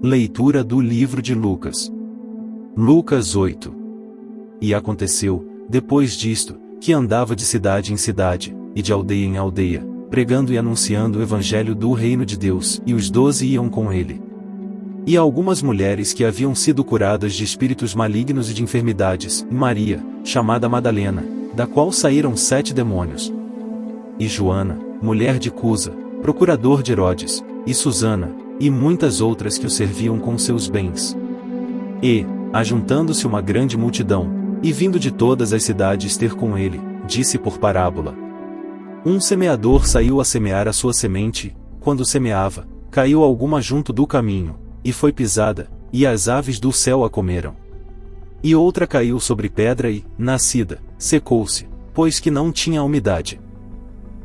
Leitura do livro de Lucas. Lucas 8. E aconteceu, depois disto, que andava de cidade em cidade, e de aldeia em aldeia, pregando e anunciando o evangelho do reino de Deus, e os 12 iam com ele. E algumas mulheres que haviam sido curadas de espíritos malignos e de enfermidades, e Maria, chamada Madalena, da qual saíram 7 demônios. E Joana, mulher de Cusa, procurador de Herodes, e Susana, e muitas outras que o serviam com seus bens. E, ajuntando-se uma grande multidão, e vindo de todas as cidades ter com ele, disse por parábola. Um semeador saiu a semear a sua semente, quando semeava, caiu alguma junto do caminho, e foi pisada, e as aves do céu a comeram. E outra caiu sobre pedra e, nascida, secou-se, pois que não tinha umidade.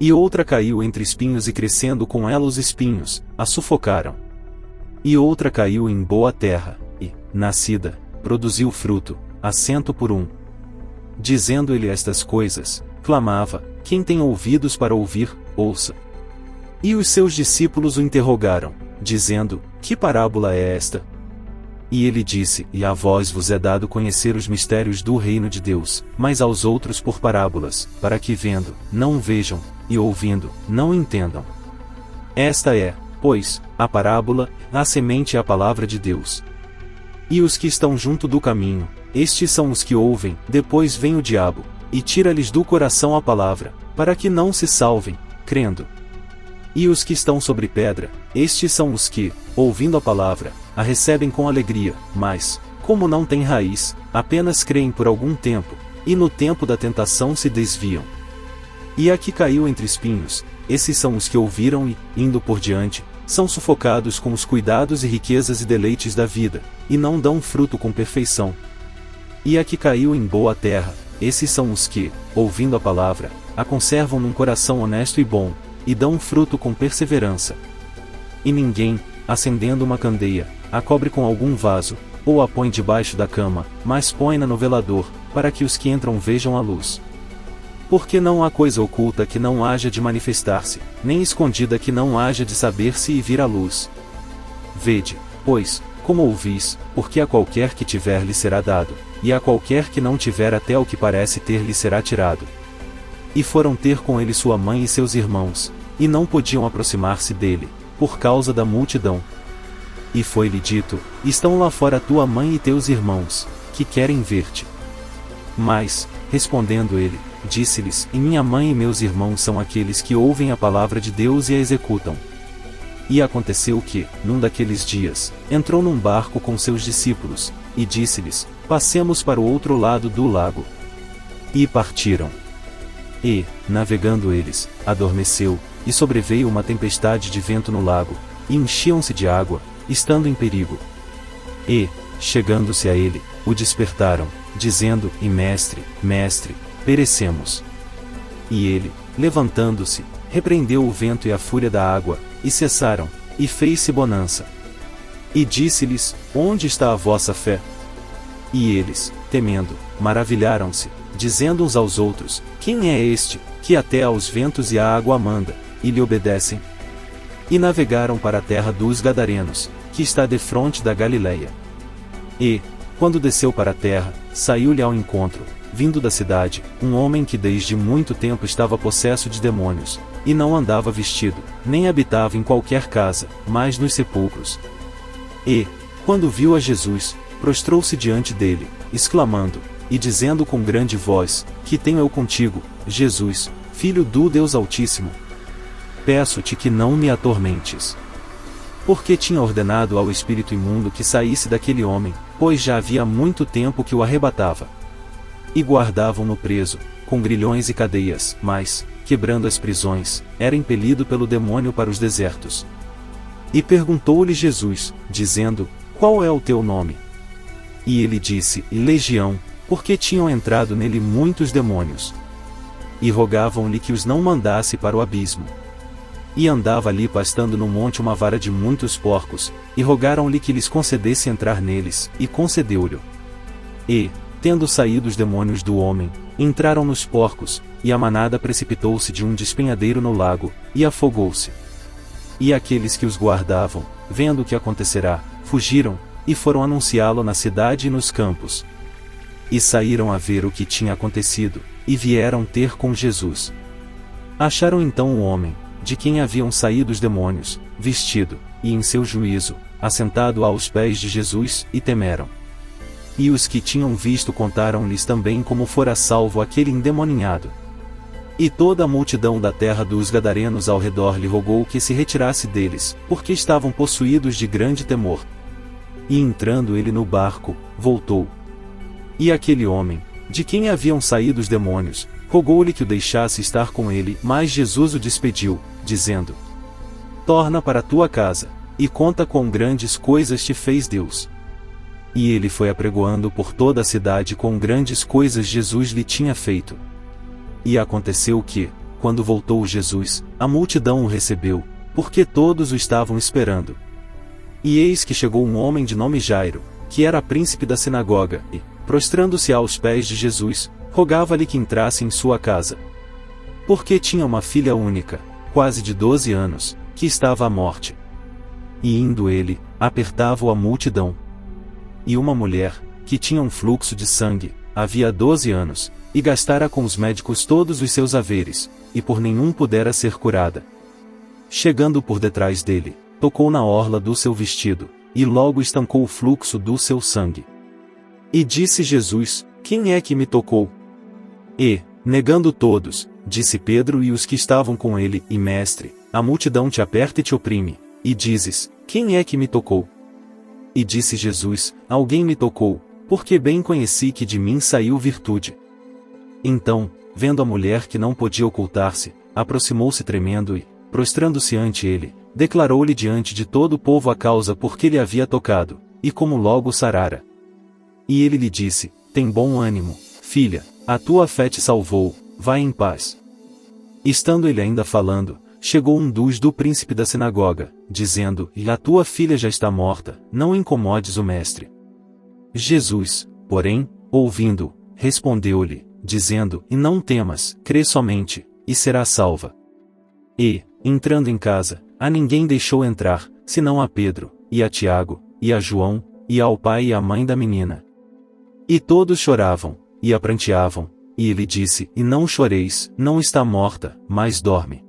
E outra caiu entre espinhos e crescendo com ela os espinhos, a sufocaram. E outra caiu em boa terra, e, nascida, produziu fruto, a 100 por 1. Dizendo ele estas coisas, clamava, quem tem ouvidos para ouvir, ouça. E os seus discípulos o interrogaram, dizendo, que parábola é esta? E ele disse, e a vós vos é dado conhecer os mistérios do reino de Deus, mas aos outros por parábolas, para que vendo, não vejam, e ouvindo, não entendam. Esta é, pois, a parábola, a semente é a palavra de Deus. E os que estão junto do caminho, estes são os que ouvem, depois vem o diabo, e tira-lhes do coração a palavra, para que não se salvem, crendo. E os que estão sobre pedra, estes são os que, ouvindo a palavra, a recebem com alegria, mas, como não têm raiz, apenas creem por algum tempo, e no tempo da tentação se desviam. E a que caiu entre espinhos, esses são os que ouviram e, indo por diante, são sufocados com os cuidados e riquezas e deleites da vida, e não dão fruto com perfeição. E a que caiu em boa terra, esses são os que, ouvindo a palavra, a conservam num coração honesto e bom, e dão fruto com perseverança. E ninguém, acendendo uma candeia, a cobre com algum vaso, ou a põe debaixo da cama, mas põe-na no velador, para que os que entram vejam a luz. Porque não há coisa oculta que não haja de manifestar-se, nem escondida que não haja de saber-se e vir à luz. Vede, pois, como ouvis, porque a qualquer que tiver lhe será dado, e a qualquer que não tiver até o que parece ter lhe será tirado. E foram ter com ele sua mãe e seus irmãos, e não podiam aproximar-se dele, por causa da multidão. E foi-lhe dito, estão lá fora tua mãe e teus irmãos, que querem ver-te. Mas, respondendo ele, disse-lhes, e minha mãe e meus irmãos são aqueles que ouvem a palavra de Deus e a executam. E aconteceu que, num daqueles dias, entrou num barco com seus discípulos, e disse-lhes, passemos para o outro lado do lago. E partiram. E, navegando eles, adormeceu, e sobreveio uma tempestade de vento no lago, e enchiam-se de água, estando em perigo. E, chegando-se a ele, o despertaram, dizendo, e mestre, mestre, perecemos. E ele, levantando-se, repreendeu o vento e a fúria da água, e cessaram, e fez-se bonança. E disse-lhes, onde está a vossa fé? E eles, temendo, maravilharam-se, dizendo uns aos outros, quem é este, que até aos ventos e à água manda, e lhe obedecem? E navegaram para a terra dos Gadarenos, que está defronte da Galileia. E, quando desceu para a terra, saiu-lhe ao encontro, vindo da cidade, um homem que desde muito tempo estava possesso de demônios, e não andava vestido, nem habitava em qualquer casa, mas nos sepulcros. E, quando viu a Jesus, prostrou-se diante dele, exclamando, e dizendo com grande voz, que tenho eu contigo, Jesus, Filho do Deus Altíssimo? Peço-te que não me atormentes. Porque tinha ordenado ao espírito imundo que saísse daquele homem, pois já havia muito tempo que o arrebatava. E guardavam-no preso, com grilhões e cadeias, mas, quebrando as prisões, era impelido pelo demônio para os desertos. E perguntou-lhe Jesus, dizendo, qual é o teu nome? E ele disse, Legião, porque tinham entrado nele muitos demônios. E rogavam-lhe que os não mandasse para o abismo. E andava ali pastando no monte uma vara de muitos porcos, e rogaram-lhe que lhes concedesse entrar neles, e concedeu-lhe. E, tendo saído os demônios do homem, entraram nos porcos, e a manada precipitou-se de um despenhadeiro no lago, e afogou-se. E aqueles que os guardavam, vendo o que acontecerá, fugiram, e foram anunciá-lo na cidade e nos campos. E saíram a ver o que tinha acontecido, e vieram ter com Jesus. Acharam então o homem, de quem haviam saído os demônios, vestido, e em seu juízo, assentado aos pés de Jesus, e temeram. E os que tinham visto contaram-lhes também como fora salvo aquele endemoninhado. E toda a multidão da terra dos Gadarenos ao redor lhe rogou que se retirasse deles, porque estavam possuídos de grande temor. E entrando ele no barco, voltou. E aquele homem, de quem haviam saído os demônios, rogou-lhe que o deixasse estar com ele, mas Jesus o despediu, dizendo: Torna para tua casa, e conta quão grandes coisas te fez Deus. E ele foi apregoando por toda a cidade quão grandes coisas Jesus lhe tinha feito. E aconteceu que, quando voltou Jesus, a multidão o recebeu, porque todos o estavam esperando. E eis que chegou um homem de nome Jairo, que era príncipe da sinagoga, e, prostrando-se aos pés de Jesus, rogava-lhe que entrasse em sua casa. Porque tinha uma filha única, quase de 12 anos, que estava à morte. E indo ele, apertava-o a multidão. E uma mulher, que tinha um fluxo de sangue, havia 12 anos, e gastara com os médicos todos os seus haveres, e por nenhum pudera ser curada. Chegando por detrás dele, tocou na orla do seu vestido, e logo estancou o fluxo do seu sangue. E disse Jesus: Quem é que me tocou? E, negando todos, disse Pedro e os que estavam com ele: E mestre, a multidão te aperta e te oprime, e dizes: Quem é que me tocou? E disse Jesus: Alguém me tocou, porque bem conheci que de mim saiu virtude. Então, vendo a mulher que não podia ocultar-se, aproximou-se tremendo e, prostrando-se ante ele, declarou-lhe diante de todo o povo a causa por que lhe havia tocado, e como logo sarara. E ele lhe disse: Tem bom ânimo, filha, a tua fé te salvou, vai em paz. Estando ele ainda falando, chegou um dos do príncipe da sinagoga, dizendo: A tua filha já está morta, não incomodes o mestre. Jesus, porém, ouvindo, respondeu-lhe, dizendo: E não temas, crê somente, e será salva. E, entrando em casa, a ninguém deixou entrar, senão a Pedro, e a Tiago, e a João, e ao pai e à mãe da menina. E todos choravam, e a pranteavam, e ele disse: E não choreis, não está morta, mas dorme.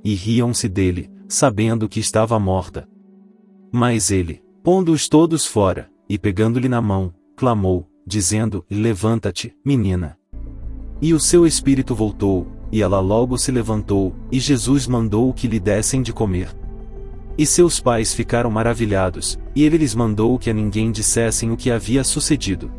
E riam-se dele, sabendo que estava morta. Mas ele, pondo-os todos fora, e pegando-lhe na mão, clamou, dizendo: Levanta-te, menina. E o seu espírito voltou, e ela logo se levantou, e Jesus mandou que lhe dessem de comer. E seus pais ficaram maravilhados, e ele lhes mandou que a ninguém dissessem o que havia sucedido.